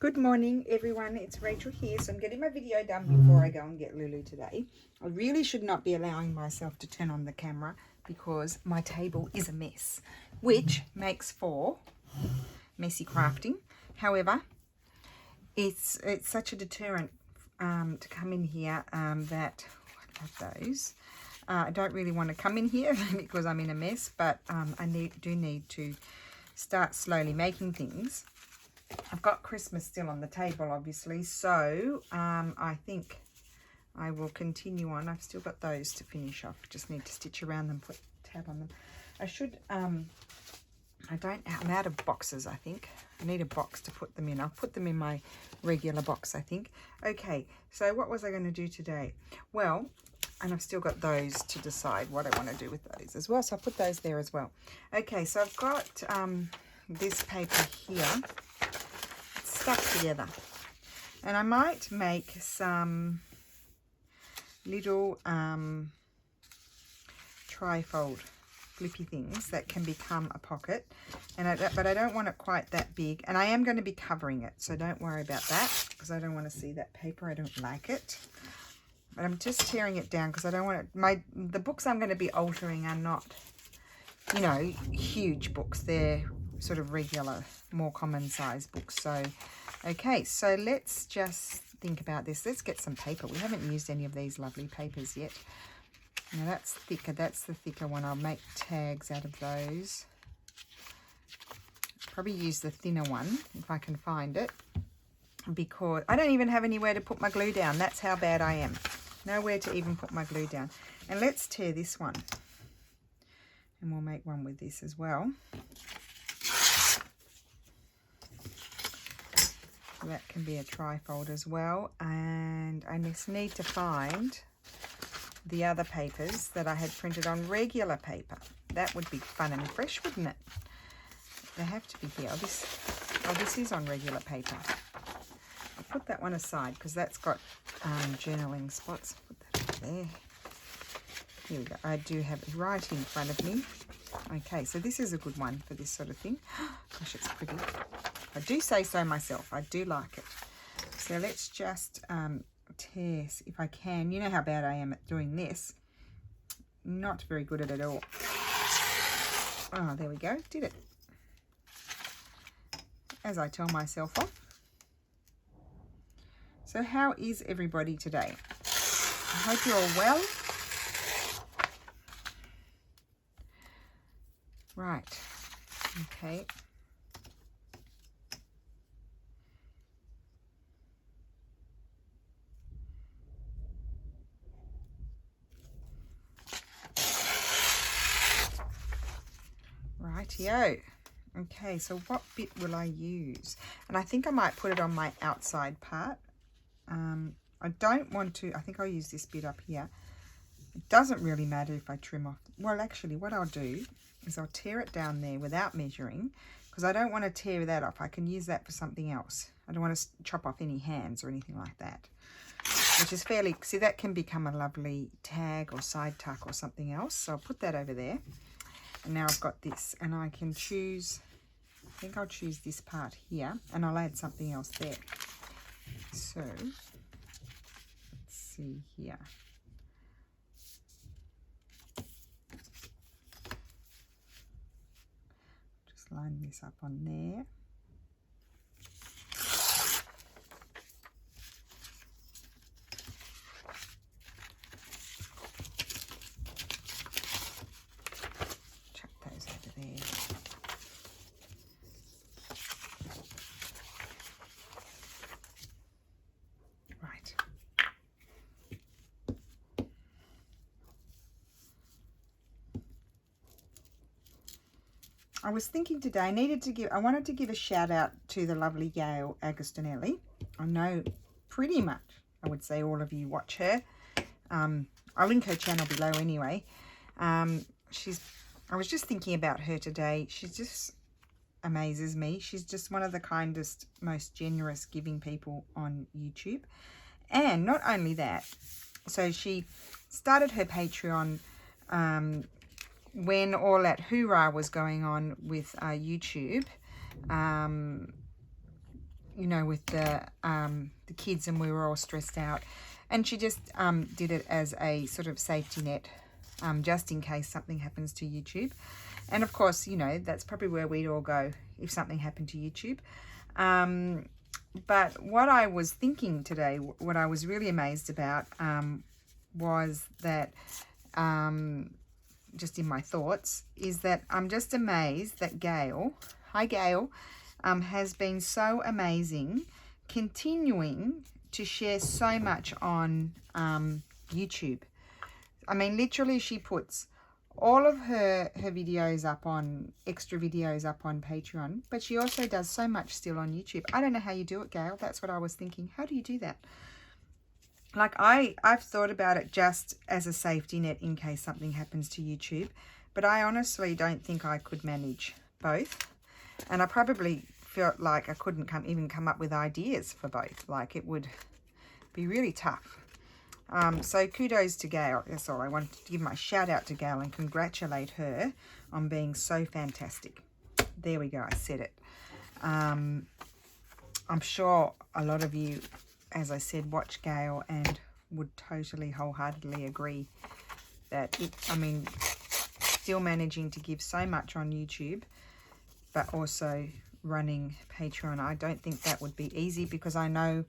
Good morning everyone, it's Rachel here. So I'm getting my video done before I go and get Lulu today. I really should not be allowing myself to turn on the camera because my table is a mess, which makes for messy crafting. However, it's such a deterrent to come in here that I love those. I don't really want to come in here because I'm in a mess, but I do need to start slowly making things. I've got Christmas still on the table, obviously, so I think I will continue on. I've still got those to finish off. Just need to stitch around them, put a tab on them. I should, I'm out of boxes, I think. I need a box to put them in. I'll put them in my regular box, I think. Okay, so what was I going to do today? Well, and I've still got those to decide what I want to do with those as well, so I'll put those there as well. Okay, so I've got this paper here stuck together, and I might make some little trifold flippy things that can become a pocket, and but I don't want it quite that big, and I am going to be covering it, so don't worry about that because I don't want to see that paper. I don't like it, but I'm just tearing it down because I don't want it. The books I'm going to be altering are not, you know, huge books. They're sort of regular, more common size books. So okay, so let's just think about this. Let's get some paper. We haven't used any of these lovely papers yet. Now that's thicker. That's the thicker one. I'll make tags out of those. Probably use the thinner one if I can find it, because I don't even have anywhere to put my glue down. That's how bad I am. Nowhere to even put my glue down. And let's tear this one, and we'll make one with this as well. That can be a trifold as well. And I just need to find the other papers that I had printed on regular paper. That would be fun and fresh, wouldn't it? They have to be here. This is on regular paper. I'll put that one aside because that's got journaling spots. Put that over there. Here we go. I do have it right in front of me. Okay, so this is a good one for this sort of thing. Gosh, it's pretty. I do say so myself. I do like it. So let's just tear, if I can. You know how bad I am at doing this. Not very good at it all. Oh, there we go. Did it. As I tell myself off. So how is everybody today? I hope you're all well. Right. Okay. Rightio. Okay, so what bit will I use? And I think I might put it on my outside part. I don't want to, I think I'll use this bit up here. It doesn't really matter if I trim off. Well, actually, what I'll do is I'll tear it down there without measuring, because I don't want to tear that off. I can use that for something else. I don't want to chop off any hands or anything like that, which is fairly, see, that can become a lovely tag or side tuck or something else. So I'll put that over there. And now I've got this, and I can choose, I think I'll choose this part here, and I'll add something else there. So, let's see here. Just line this up on there. I was thinking today I wanted to give a shout out to the lovely Gail Agostinelli. I know pretty much, I would say, all of you watch her. I'll link her channel below anyway. I was just thinking about her today. She just amazes me. She's just one of the kindest, most generous giving people on YouTube. And not only that, so she started her Patreon when all that hoorah was going on with YouTube. you know, with the kids, and we were all stressed out. And she just did it as a sort of safety net, just in case something happens to YouTube. And of course, you know, that's probably where we'd all go if something happened to YouTube. But what I was thinking today, what I was really amazed about, was that, just in my thoughts, is that I'm just amazed that Gail, hi Gail, has been so amazing, continuing to share so much on YouTube. I mean, literally she puts all of her videos up on, extra videos up on Patreon, but she also does so much still on YouTube. I don't know how you do it, Gail. That's what I was thinking. How do you do that? Like, I've thought about it just as a safety net in case something happens to YouTube, but I honestly don't think I could manage both. And I probably felt like I couldn't even come up with ideas for both. Like, it would be really tough. So kudos to Gail. That's all. I wanted to give my shout out to Gail and congratulate her on being so fantastic. There we go. I said it. I'm sure a lot of you, as I said, watch Gail and would totally wholeheartedly agree that I mean, still managing to give so much on YouTube, but also running Patreon. I don't think that would be easy, because I know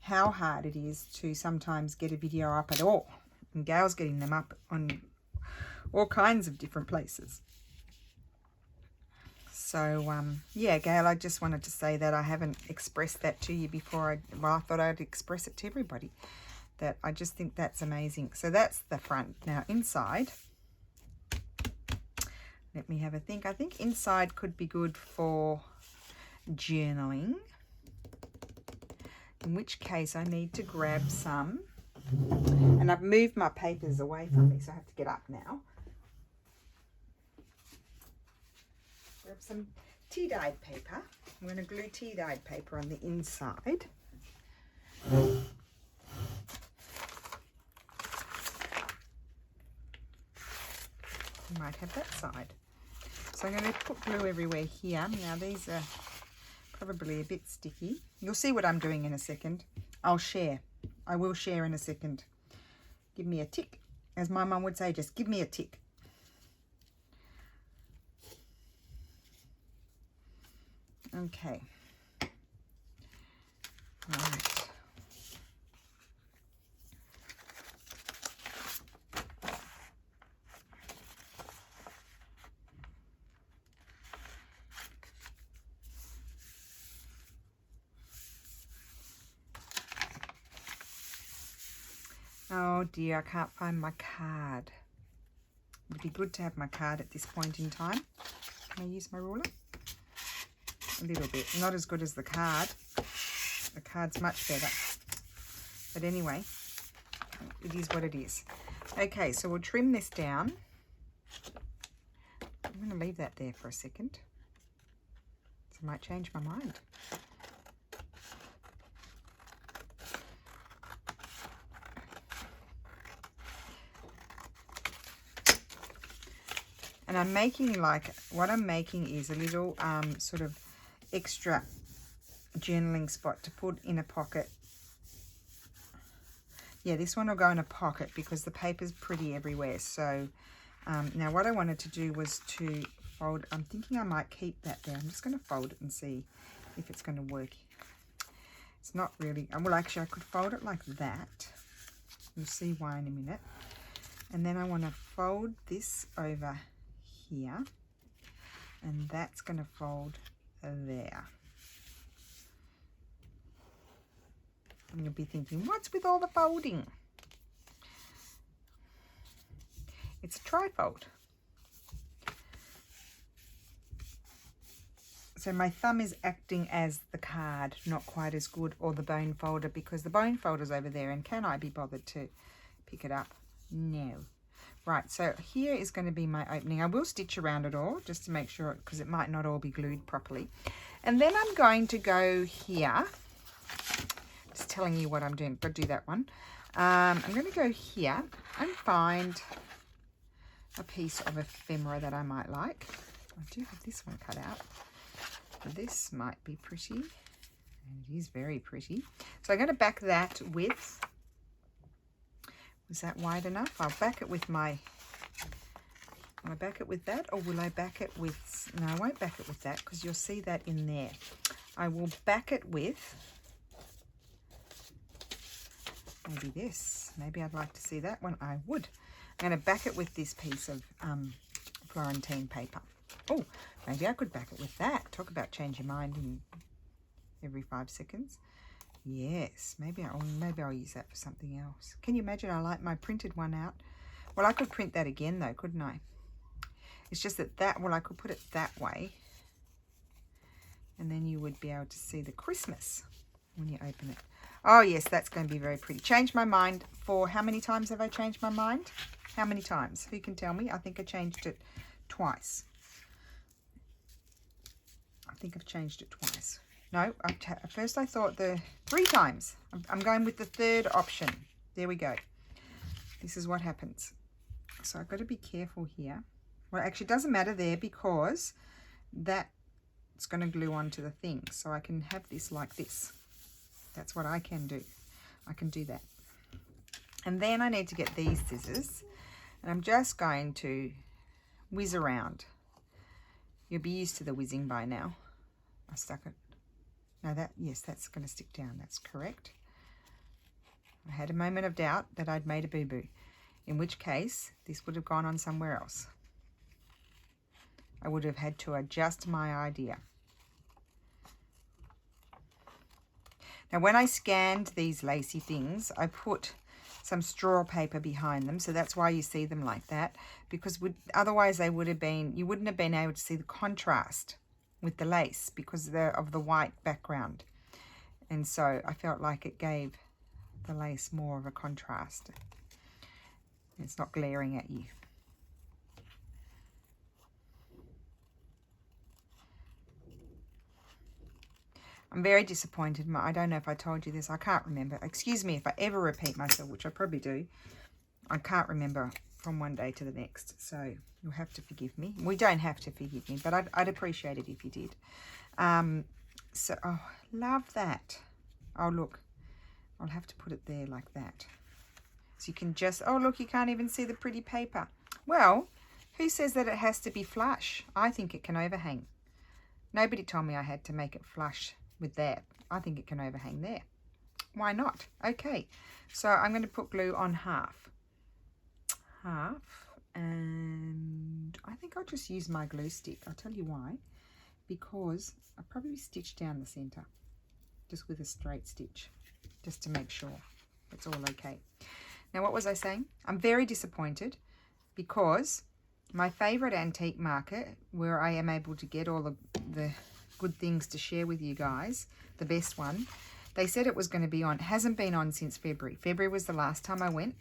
how hard it is to sometimes get a video up at all. And Gail's getting them up on all kinds of different places. So, yeah, Gail, I just wanted to say that I haven't expressed that to you before. I thought I'd express it to everybody. That I just think that's amazing. So that's the front. Now, inside, let me have a think. I think inside could be good for journaling, in which case I need to grab some. And I've moved my papers away from me, so I have to get up now. Grab some tea-dyed paper. I'm going to glue tea-dyed paper on the inside. You might have that side. So I'm going to put glue everywhere here. Now these are probably a bit sticky. You'll see what I'm doing in a second. I'll share. I will share in a second. Give me a tick. As my mum would say, just give me a tick. Okay. Right. Oh dear, I can't find my card. It would be good to have my card at this point in time. Can I use my ruler? A little bit. Not as good as the card. The card's much better. But anyway, it is what it is. Okay, so we'll trim this down. I'm going to leave that there for a second. So I might change my mind. And I'm making, like, what I'm making is a little sort of extra journaling spot to put in a pocket. Yeah, this one will go in a pocket because the paper's pretty everywhere. So now what I wanted to do was to fold. I'm thinking I might keep that there. I'm just going to fold it and see if it's going to work. It's not really, well, actually I could fold it like that. You'll see why in a minute. And then I want to fold this over here, and that's going to fold there. And you'll be thinking, what's with all the folding? It's a trifold. So my thumb is acting as the card, not quite as good, or the bone folder, because the bone folder's over there, and can I be bothered to pick it up? No. Right, so here is going to be my opening. I will stitch around it all just to make sure, because it might not all be glued properly. And then I'm going to go here. Just telling you what I'm doing. Got to do that one. I'm going to go here and find a piece of ephemera that I might like. I do have this one cut out. This might be pretty. And it is very pretty. So I'm going to back that with, was that wide enough? I'll back it with my, will I back it with that, or will I back it with, no, I won't back it with that because you'll see that in there. I will back it with maybe this. Maybe I'd like to see that one. I would. I'm going to back it with this piece of Florentine paper. Oh, maybe I could back it with that. Talk about change your mind in every 5 seconds. Yes, maybe I'll use that for something else. Can you imagine? I like my printed one out. Well, I could print that again though, couldn't I? It's just that, well, I could put it that way. And then you would be able to see the Christmas when you open it. Oh, yes, that's going to be very pretty. Changed my mind for, how many times have I changed my mind? How many times? Who can tell me? I think I changed it twice. I think I've changed it twice. No, at first I thought 3 times. I'm going with the third option. There we go. This is what happens. So I've got to be careful here. Well, actually, it doesn't matter there because that's going to glue onto the thing. So I can have this like this. That's what I can do. I can do that. And then I need to get these scissors. And I'm just going to whiz around. You'll be used to the whizzing by now. I stuck it. No, yes, that's going to stick down. That's correct. I had a moment of doubt that I'd made a boo-boo. In which case, this would have gone on somewhere else. I would have had to adjust my idea. Now, when I scanned these lacy things, I put some straw paper behind them. So that's why you see them like that. Because otherwise they would have been, you wouldn't have been able to see the contrast with the lace because of the white background. And so I felt like it gave the lace more of a contrast. It's not glaring at you. I'm very disappointed. I don't know if I told you this. I can't remember. Excuse me if I ever repeat myself, which I probably do. I can't remember from one day to the next. So you'll have to forgive me. We don't have to forgive me, but I'd appreciate it if you did. Oh, love that. Oh, look. I'll have to put it there like that. So you can just, oh, look, you can't even see the pretty paper. Well, who says that it has to be flush? I think it can overhang. Nobody told me I had to make it flush with that. I think it can overhang there. Why not? Okay, so I'm going to put glue on half, and I think I'll just use my glue stick. I'll tell you why. Because I probably stitch down the center just with a straight stitch, just to make sure it's all okay. Now, what was I saying? I'm very disappointed because my favorite antique market, where I am able to get all the good things to share with you guys, the best one, they said it was going to be on. It hasn't been on since February. February was the last time I went.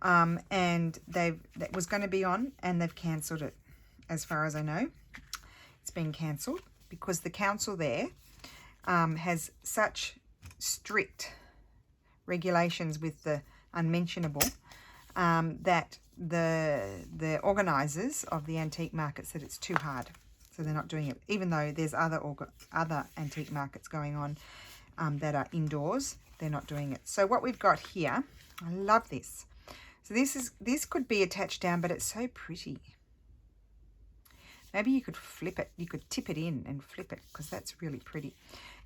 And that was going to be on, and they've cancelled it. As far as I know, it's been cancelled because the council there has such strict regulations with the unmentionable that the organisers of the antique market said it's too hard. So they're not doing it, even though there's other antique markets going on that are indoors. They're not doing it. So what we've got here, I love this. So this could be attached down, but it's so pretty. Maybe you could flip it. You could tip it in and flip it because that's really pretty.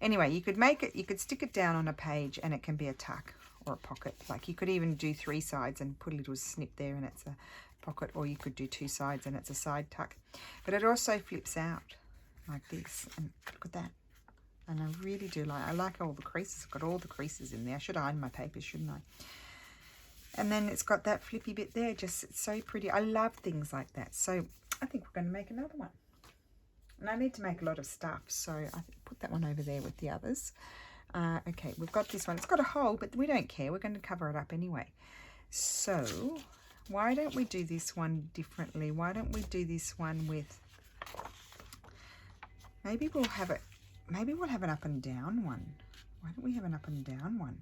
Anyway, you could make it. You could stick it down on a page, and it can be a tuck or a pocket. Like you could even do 3 sides and put a little snip there, and it's a pocket, or you could do 2 sides and it's a side tuck. But it also flips out like this, and look at that. And I really do I like all the creases. I've got all the creases in there. I should iron my papers, shouldn't I? And then it's got that flippy bit there. Just, it's so pretty. I love things like that. So I think we're going to make another one. And I need to make a lot of stuff, so I put that one over there with the others. Okay, we've got this one. It's got a hole, but we don't care. We're going to cover it up anyway. So why don't we do this one differently? Why don't we do this one with, maybe we'll have an up and down one. Why don't we have an up and down one?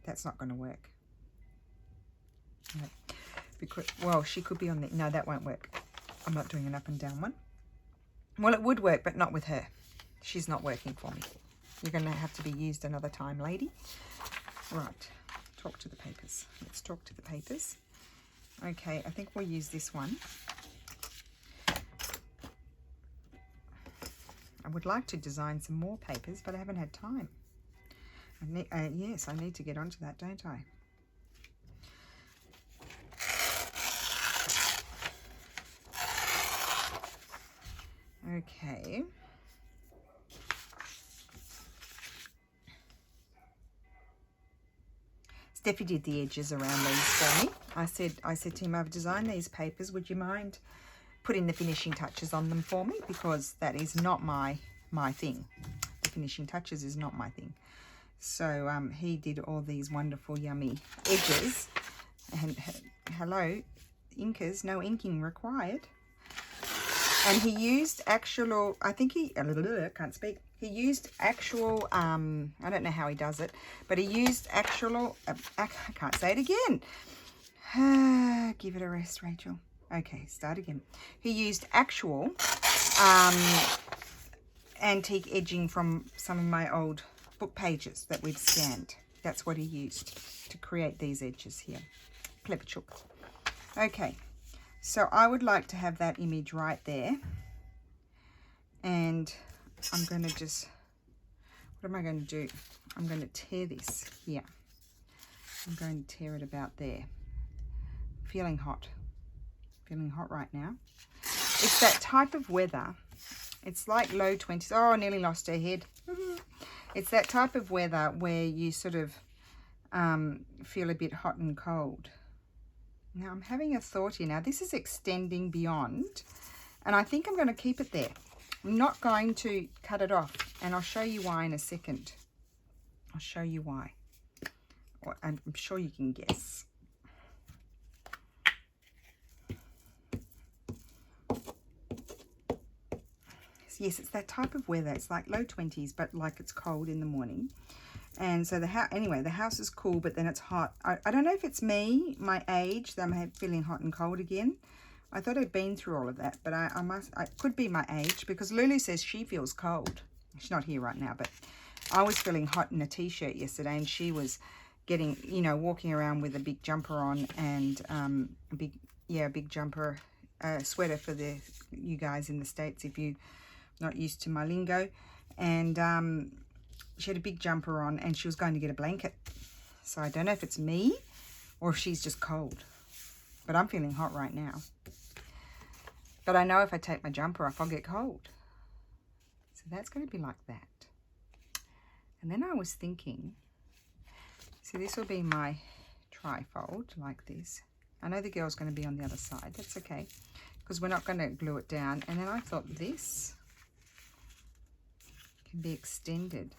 That's not going to work. No, because, well, she could be on the, no, that won't work. I'm not doing an up and down one. Well, it would work, but not with her. she's not working for me. You're going to have to be used another time, lady. Right, talk to the papers. Let's talk to the papers. Okay, I think we'll use this one. I would like to design some more papers, but I haven't had time. Yes, I need to get onto that, don't I? Okay. Steffi did the edges around these for me. I said to him, I've designed these papers. Would you mind putting the finishing touches on them for me? Because that is not my thing. The finishing touches is not my thing. So he did all these wonderful, yummy edges. And hello, inkers, no inking required. And he used actual, I think he, can't speak. He used actual, I don't know how he does it, but he used actual, I can't say it again. Give it a rest, Rachel. Okay, start again. He used actual antique edging from some of my old book pages that we've scanned. That's what he used to create these edges here. Clever chook. Okay, so I would like to have that image right there. And I'm going to just, what am I going to do? I'm going to tear this here. I'm going to tear it about there. Feeling hot. Feeling hot right now. It's that type of weather. It's like low 20s. Oh, I nearly lost her head. It's that type of weather where you sort of feel a bit hot and cold. Now, I'm having a thought here. Now, this is extending beyond, and I think I'm going to keep it there. I'm not going to cut it off, and I'll show you why in a second. I'll show you why. I'm sure you can guess. Yes, it's that type of weather. It's like low 20s, but like it's cold in the morning. And so the house is cool, but then it's hot. I don't know if it's me, my age, that I'm feeling hot and cold again. I thought I'd been through all of that, but it could be my age, because Lulu says she feels cold. She's not here right now, but I was feeling hot in a t-shirt yesterday, and she was getting, walking around with a big jumper on and a big jumper, sweater for you guys in the States if you're not used to my lingo. And she had a big jumper on, and she was going to get a blanket. So I don't know if it's me or if she's just cold, but I'm feeling hot right now. But I know if I take my jumper off, I'll get cold. So that's going to be like that. And then I was thinking, so this will be my trifold like this. I know the girl's going to be on the other side. That's okay, because we're not going to glue it down. And then I thought this can be extended.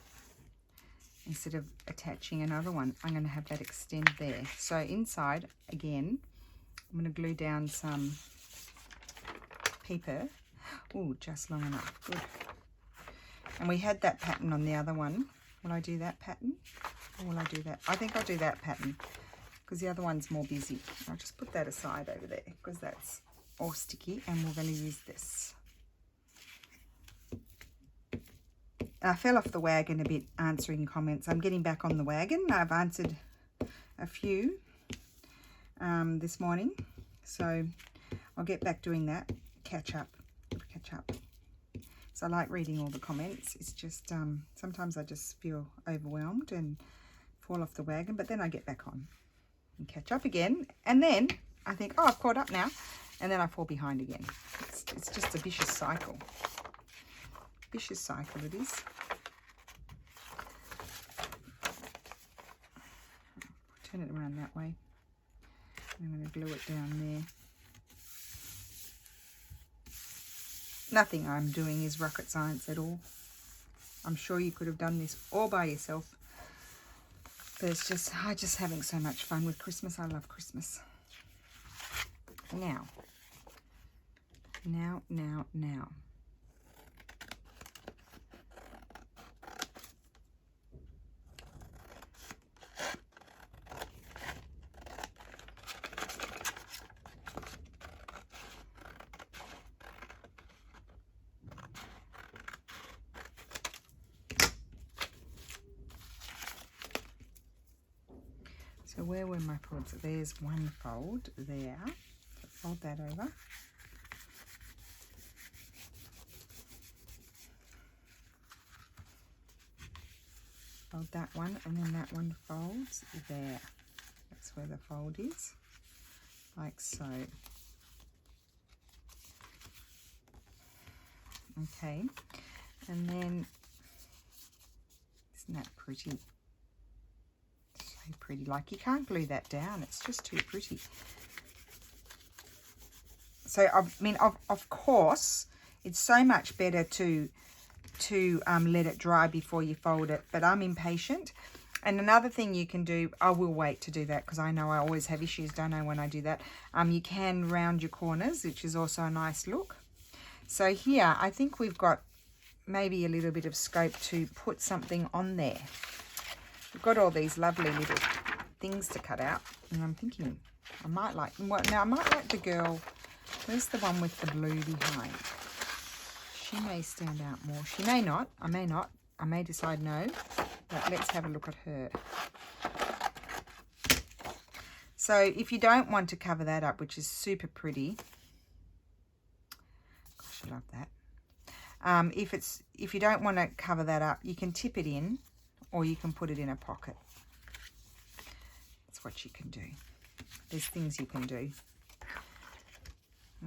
Instead of attaching another one, I'm going to have that extend there. So inside, again, I'm going to glue down some paper. Oh, just long enough. Good. And we had that pattern on the other one. Will I do that pattern? Or will I do that? I think I'll do that pattern, because the other one's more busy. I'll just put that aside over there, because that's all sticky, and we're going to use this. I fell off the wagon a bit answering comments. I'm getting back on the wagon. I've answered a few this morning, so I'll get back doing that. Catch up. So I like reading all the comments. It's just sometimes I just feel overwhelmed and fall off the wagon, but then I get back on and catch up again, and then I think, oh, I've caught up now, and then I fall behind again. It's just a vicious cycle. Vicious cycle it is. Turn it around that way. I'm going to glue it down there. Nothing I'm doing is rocket science at all. I'm sure you could have done this all by yourself. But it's just, I'm just having so much fun with Christmas. I love Christmas. Now. So where were my folds? There's one fold there. So fold that over. Fold that one, and then that one folds there. That's where the fold is, like so. Okay, and then, isn't that pretty? So pretty. Like, you can't glue that down. It's just too pretty. So, I mean, of course, it's so much better to let it dry before you fold it, but I'm impatient. And another thing you can do, I will wait to do that because I know I always have issues, don't I, when I do that. You can round your corners, which is also a nice look. So here, I think we've got maybe a little bit of scope to put something on there. We've got all these lovely little things to cut out, and I'm thinking I might like, well, now I might like the girl, where's the one with the blue behind? She may stand out more. She may not. I may not. I may decide no. But let's have a look at her. So if you don't want to cover that up, which is super pretty. Gosh, I love that. If you don't want to cover that up, you can tip it in, or you can put it in a pocket. That's what you can do. There's things you can do.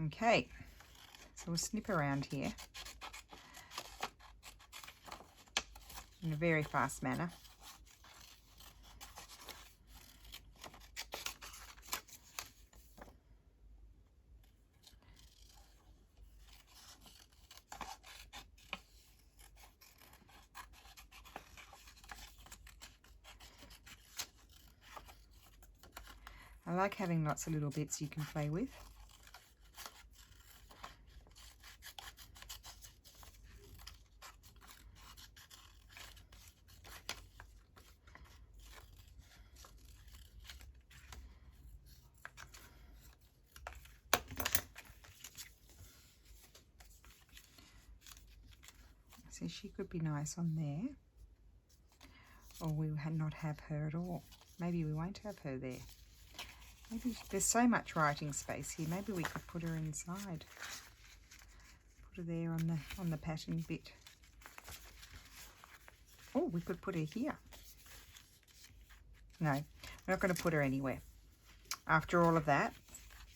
Okay. So we'll snip around here in a very fast manner. I like having lots of little bits you can play with. So she could be nice on there, or we will not have her at all. Maybe we won't have her there. Maybe there's so much writing space here. Maybe we could put her inside. Put her there on the pattern bit. Oh, we could put her here. No, we're not going to put her anywhere after all of that.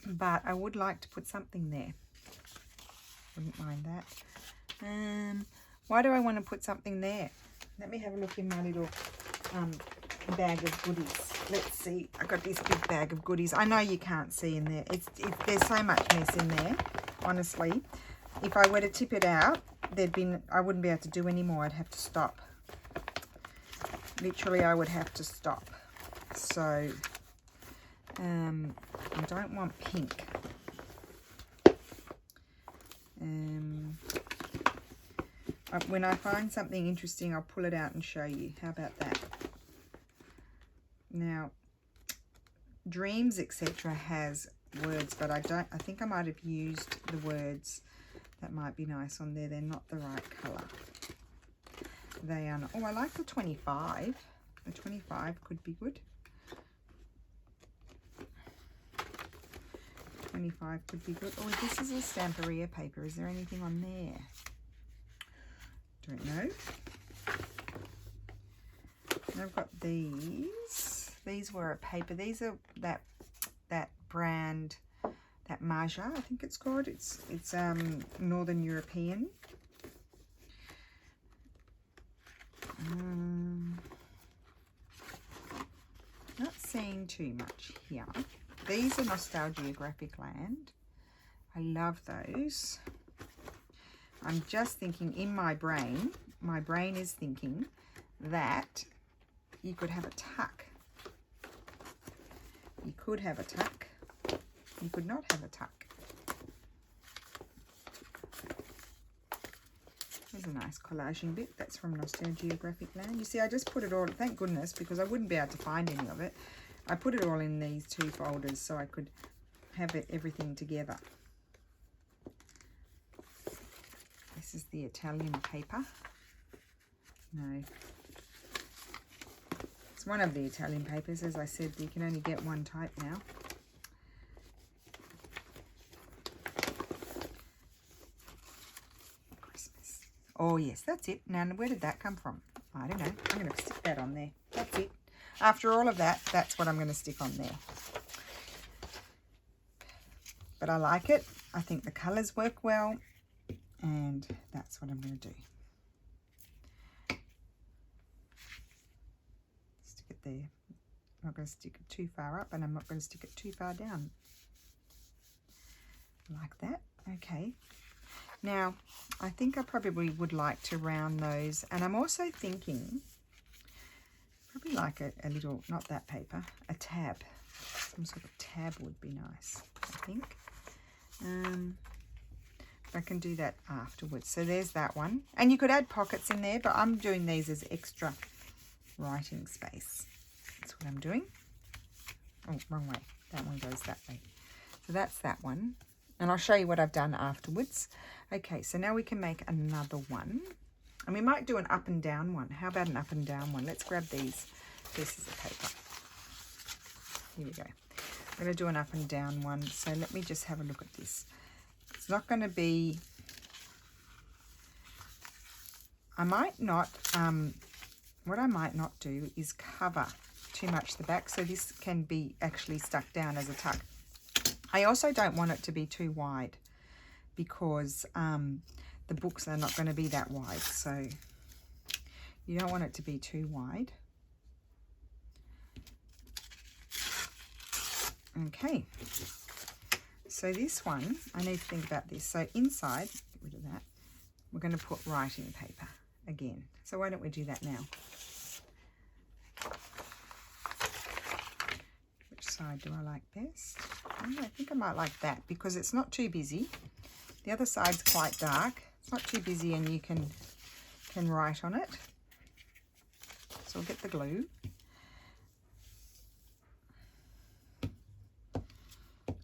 But I would like to put something there. Wouldn't mind that. Why do I want to put something there? Let me have a look in my little bag of goodies. Let's see. I got this big bag of goodies. I know you can't see in there. There's so much mess in there. Honestly, if I were to tip it out, I wouldn't be able to do any more. I'd have to stop. Literally, I would have to stop. So, I don't want pink. When I find something interesting, I'll pull it out and show you. How about that? Now, Dreams, etc. has words, but I think I might have used the words. That might be nice on there. They're not the right colour. They are not. Oh, I like the 25. The 25 could be good. 25 could be good. Oh, this is a Stamperia paper. Is there anything on there? Don't know. And I've got these. These were a paper. These are that brand, that Maja, I think it's called. It's Northern European. Not seeing too much here. These are Nostalgia Graphic Land. I love those. I'm just thinking in my brain is thinking that you could have a tuck. You could have a tuck. You could not have a tuck. There's a nice collaging bit. That's from Nostalgia Graphic Land. You see, I just put it all, thank goodness, because I wouldn't be able to find any of it. I put it all in these two folders so I could have everything together. This is the Italian paper. No. It's one of the Italian papers. As I said, you can only get one type now. Christmas. Oh yes, that's it. Now where did that come from? I don't know. I'm going to stick that on there. That's it. After all of that, that's what I'm going to stick on there. But I like it. I think the colours work well. And that's what I'm going to do. Stick it there. I'm not going to stick it too far up, and I'm not going to stick it too far down. Like that. Okay. Now, I think I probably would like to round those. And I'm also thinking, probably like a little, not that paper, a tab. Some sort of tab would be nice, I think. I can do that afterwards. So there's that one. And you could add pockets in there, but I'm doing these as extra writing space. That's what I'm doing. Oh, wrong way. That one goes that way. So that's that one. And I'll show you what I've done afterwards. Okay, so now we can make another one. And we might do an up and down one. How about an up and down one? Let's grab these pieces of paper. Here we go. I'm going to do an up and down one. So let me just have a look at this. It's not going to be, I might not, what I might not do is cover too much the back, so this can be actually stuck down as a tuck. I also don't want it to be too wide because the books are not going to be that wide, so you don't want it to be too wide. Okay. So this one, I need to think about this. So inside, get rid of that, we're going to put writing paper again. So why don't we do that now? Which side do I like best? I think I might like that because it's not too busy. The other side's quite dark. It's not too busy and you can write on it. So I'll get the glue.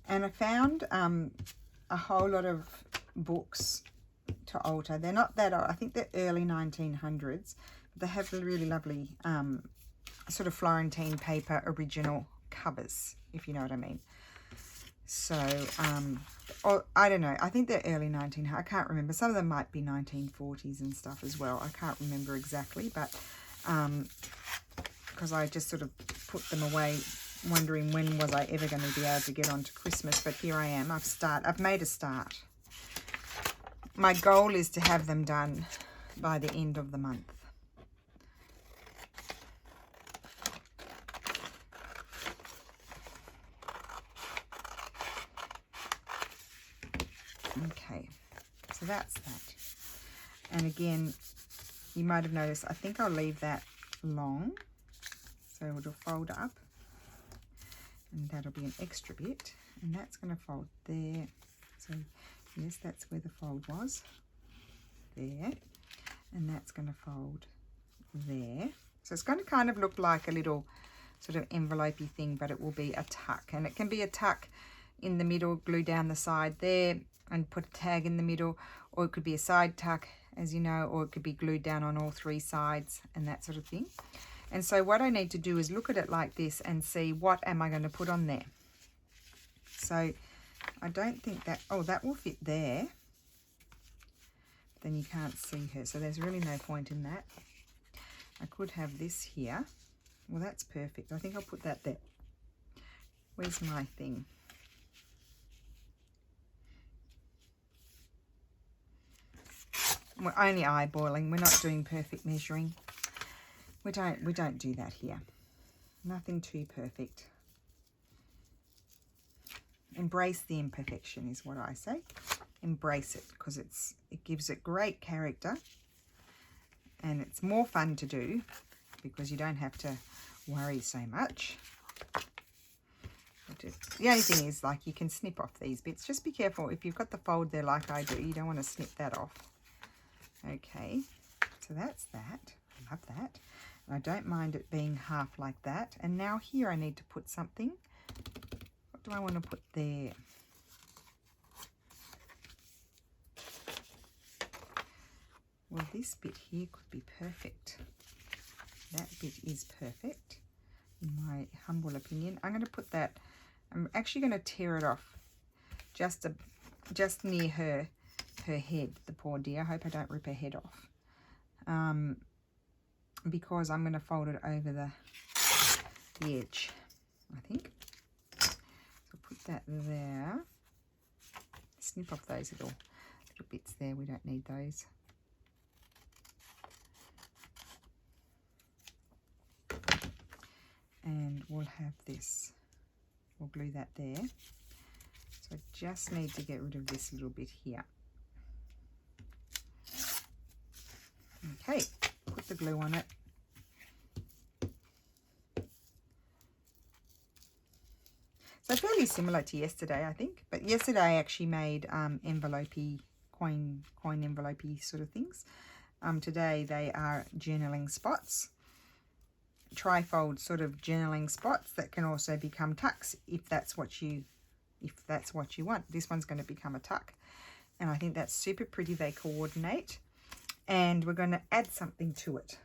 And I found a whole lot of books to alter. They're not that old. I think they're early 1900s. But they have really lovely sort of Florentine paper original covers, if you know what I mean. So, I don't know. I think they're early 1900s. I can't remember. Some of them might be 1940s and stuff as well. I can't remember exactly, but because I just sort of put them away wondering when was I ever going to be able to get on to Christmas, but here I am. I've made a start. My goal is to have them done by the end of the month. Okay, so that's that. And again, you might have noticed, I think I'll leave that long, so it'll fold up. And that'll be an extra bit, and that's going to fold there. So yes, that's where the fold was, there, and that's going to fold there. So it's going to kind of look like a little sort of envelopey thing, but it will be a tuck, and it can be a tuck in the middle, glue down the side there and put a tag in the middle, or it could be a side tuck, as you know, or it could be glued down on all three sides and that sort of thing. And so what I need to do is look at it like this and see what am I going to put on there. So I don't think that, oh, that will fit there. Then you can't see her, so there's really no point in that. I could have this here. Well, that's perfect. I think I'll put that there. Where's my thing? We're only eyeballing. We're not doing perfect measuring. We don't do that here. Nothing too perfect. Embrace the imperfection is what I say. Embrace it, because it gives it great character, and it's more fun to do because you don't have to worry so much. The only thing is, like, you can snip off these bits. Just be careful if you've got the fold there like I do. You don't want to snip that off. Okay, so that's that. I love that. I don't mind it being half like that. And now here I need to put something. What do I want to put there? Well, this bit here could be perfect. That bit is perfect. in my humble opinion. I'm going to put that, I'm actually going to tear it off just near her head, the poor dear. I hope I don't rip her head off. Because I'm going to fold it over the edge, I think. So put that there. Snip off those little bits there. We don't need those. And we'll have this. We'll glue that there. So I just need to get rid of this little bit here. Okay, put the glue on it. So fairly similar to yesterday, I think. But yesterday I actually made envelopey, coin envelopey sort of things. Today they are journaling spots. Trifold sort of journaling spots that can also become tucks if that's what you want. This one's going to become a tuck. And I think that's super pretty. They coordinate. And we're going to add something to it.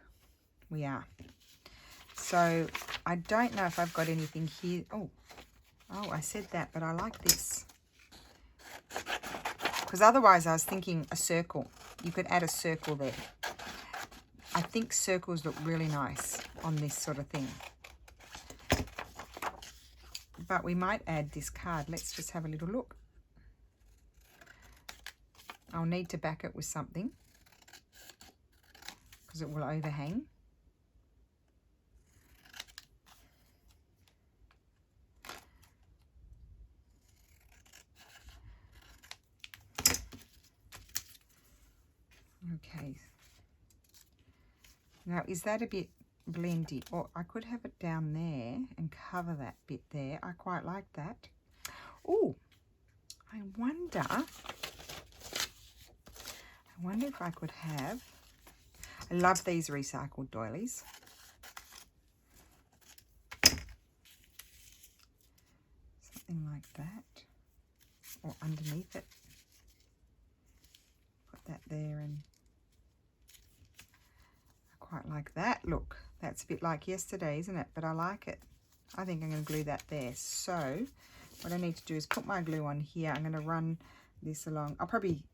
We are. So I don't know if I've got anything here. Oh, I said that, but I like this. Because otherwise I was thinking a circle. You could add a circle there. I think circles look really nice on this sort of thing. But we might add this card. Let's just have a little look. I'll need to back it with something, because it will overhang. Okay. Now, is that a bit blendy? Or I could have it down there and cover that bit there. I quite like that. Oh, I wonder if I could have, I love these recycled doilies. Something like that. Or underneath it. Put that there, and I quite like that look. That's a bit like yesterday, isn't it? But I like it. I think I'm going to glue that there. So what I need to do is put my glue on here. I'm going to run this along. I'll probably,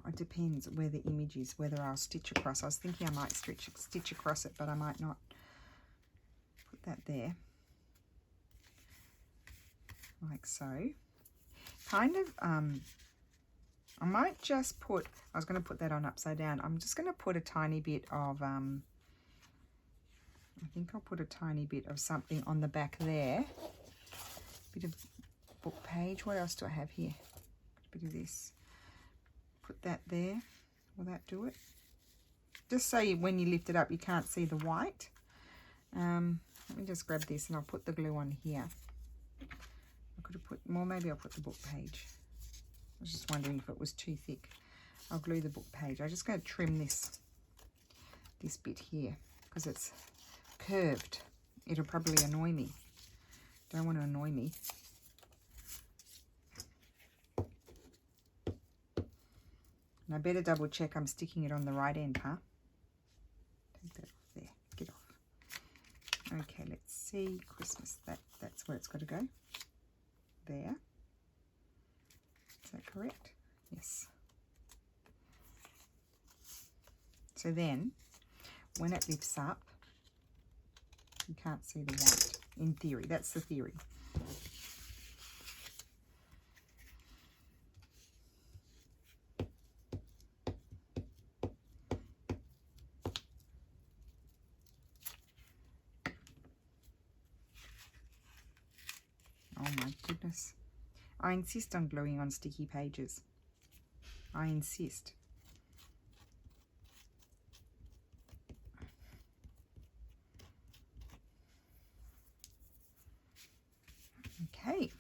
it depends where the image is, whether I'll stitch across. I was thinking I might stitch across it, but I might not. Put that there. Like so. Kind of, I might just put, I was going to put that on upside down. I'm just going to put a tiny bit of, I think I'll put a tiny bit of something on the back there. Bit of book page. What else do I have here? A bit of this. Put that there. Will that do it? Just so when you lift it up, you can't see the white. Let me just grab this and I'll put the glue on here. I could have put more, maybe I'll put the book page. I was just wondering if it was too thick. I'll glue the book page. I'm just going to trim this bit here because it's curved. It'll probably annoy me. Don't want to annoy me. And I better double check I'm sticking it on the right end, huh? Take that off there. Get off. Okay, let's see. Christmas. That's where it's got to go. There. Is that correct? Yes. So then, when it lifts up, you can't see the white. In theory, that's the theory. Oh my goodness. I insist on gluing on sticky pages. I insist. Okay.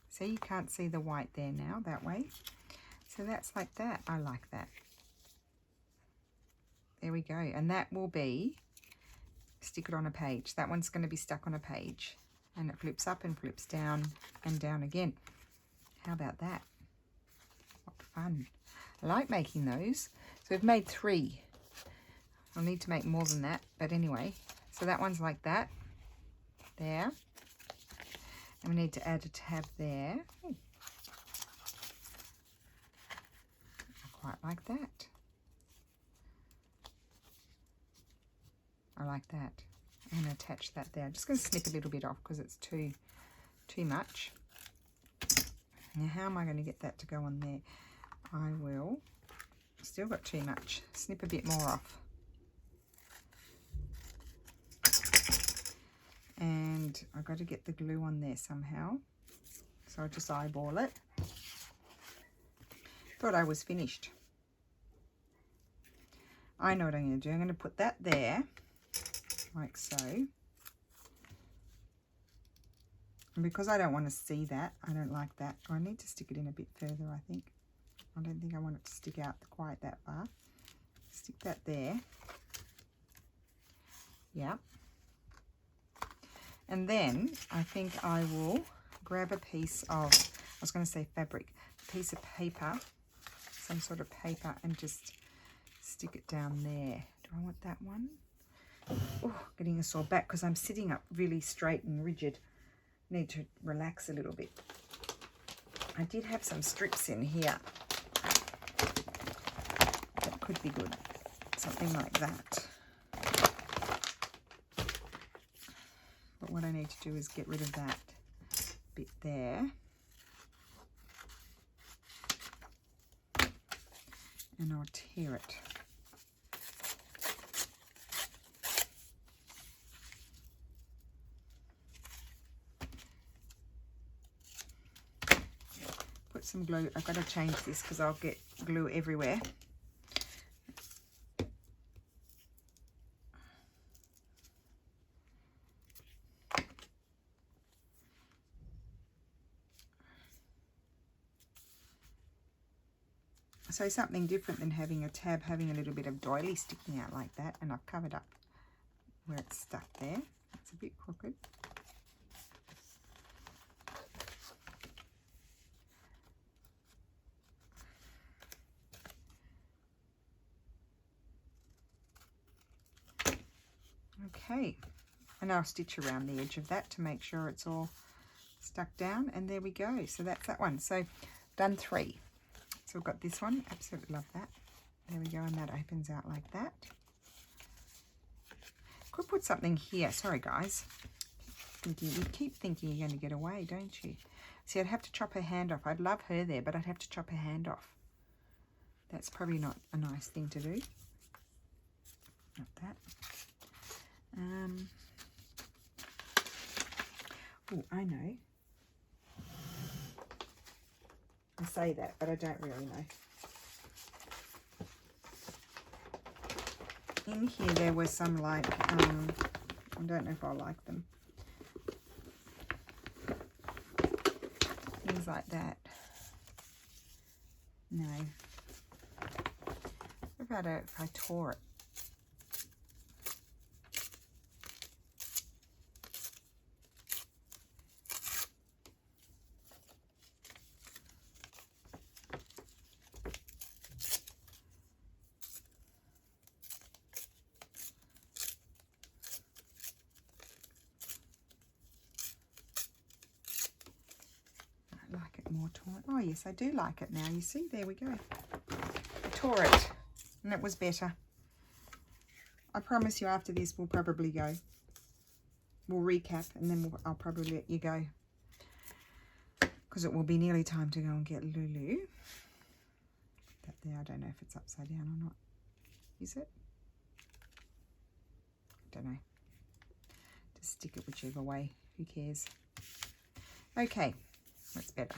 So you can't see the white there now, that way. So that's like that. I like that. There we go. And that will be, stick it on a page. That one's going to be stuck on a page. And it flips up and flips down and down again. How about that? What fun. I like making those. So we've made 3. I'll need to make more than that. But anyway, so that one's like that. there. And we need to add a tab there. Ooh. I quite like that. I like that. I'm going to attach that there. I'm just going to snip a little bit off because it's too much. Now, how am I going to get that to go on there? I will. Still got too much. Snip a bit more off. And I've got to get the glue on there somehow. So I just eyeball it. Thought I was finished. I know what I'm going to do. I'm going to put that there, like so. And because I don't want to see that, I don't like that. Oh, I need to stick it in a bit further, I think. I don't think I want it to stick out quite that far. Stick that there. Yeah. And then I think I will grab a piece of, I was going to say fabric, a piece of paper, some sort of paper, and just stick it down there. Do I want that one? Oh, getting a sore back because I'm sitting up really straight and rigid. Need to relax a little bit. I did have some strips in here. That could be good. Something like that. But what I need to do is get rid of that bit there. And I'll tear it. Put some glue. I've got to change this because I'll get glue everywhere. So something different than having a tab, having a little bit of doily sticking out like that, and I've covered up where it's stuck there. It's a bit crooked. Okay, and I'll stitch around the edge of that to make sure it's all stuck down, and there we go. So that's that one. So done 3. So we've got this one. Absolutely love that. There we go, and that opens out like that. Could put something here. Sorry, guys. You keep thinking you're going to get away, don't you? See, I'd have to chop her hand off. I'd love her there, but I'd have to chop her hand off. That's probably not a nice thing to do. Not that. Oh, I know. I say that, but I don't really know. In here there were some like, I don't know if I like them. Things like that. No. What about if I tore it? More torn. Oh yes, I do like it now. You see, there we go. I tore it and it was better. I promise you after this we'll probably go. We'll recap and then I'll probably let you go because it will be nearly time to go and get Lulu. Put that there. I don't know if it's upside down or not. Is it? I don't know. Just stick it whichever way. Who cares? Okay. That's better.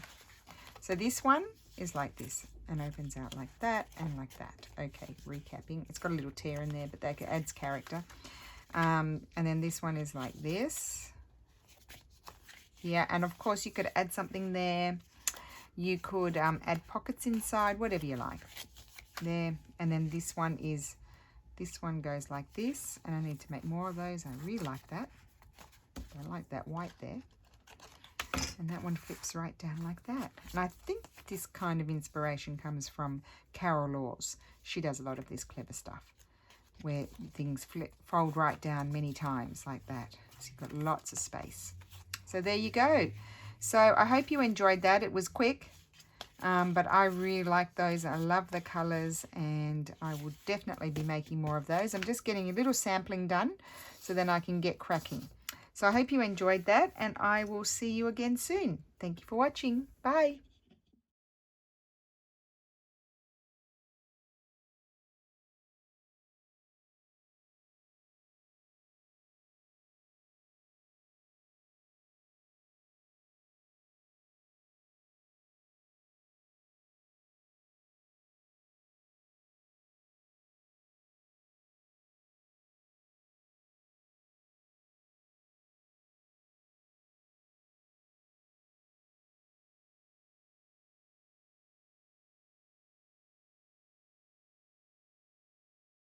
So this one is like this and opens out like that and like that. Okay, recapping. It's got a little tear in there, but that adds character. And then this one is like this. Yeah, and of course you could add something there. You could add pockets inside, whatever you like. There. And then this one goes like this. And I need to make more of those. I really like that. I like that white there. And that one flips right down like that. And I think this kind of inspiration comes from Carol Laws. She does a lot of this clever stuff where things fold right down many times like that. So you've got lots of space. So there you go. So I hope you enjoyed that. It was quick, but I really like those. I love the colors, and I will definitely be making more of those. I'm just getting a little sampling done so then I can get cracking. So I hope you enjoyed that, and I will see you again soon. Thank you for watching. Bye.